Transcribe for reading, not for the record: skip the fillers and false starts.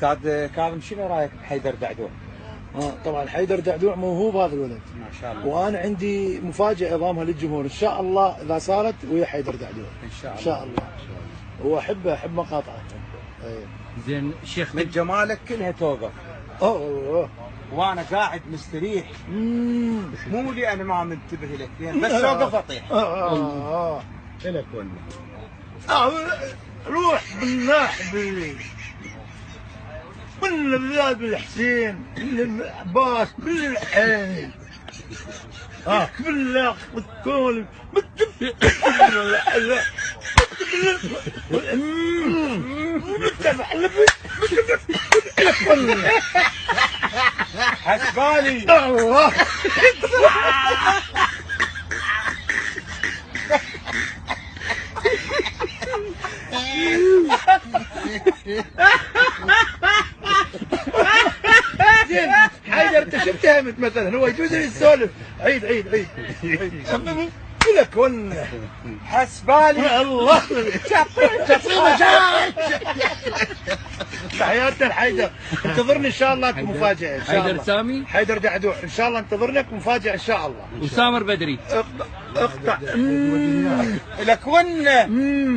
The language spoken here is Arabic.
استاذ كاظم شنو رايك بحيدر دعدوع؟ طبعا حيدر دعدوع موهوب هذا الولد ما شاء الله. وانا عندي مفاجاه اضامها للجمهور ان شاء الله اذا صارت ويا حيدر دعدوع ان شاء الله. ان شاء الله. هو احب مقاطعه. زين شيخ من جمالك كلها توقف. اوه وانا قاعد مستريح. مو لي انا ما منتبه لك بس اوقف اطيح. لك والله. روح بالناحبي من البلاد بالحسين من العباس من الحين بالله والكل حسبالي. زين حيدر انت شو اتهمت مثلا؟ هو يجوز يسولف. عيد لك ون حسبالي. الله تحياتنا لحيدر. انتظرني ان شاء الله مفاجأة ان شاء الله. حيدر سامي حيدر دعدوع ان شاء الله انتظرنك مفاجأة ان شاء الله. وسامر بدري اقطع لك ون.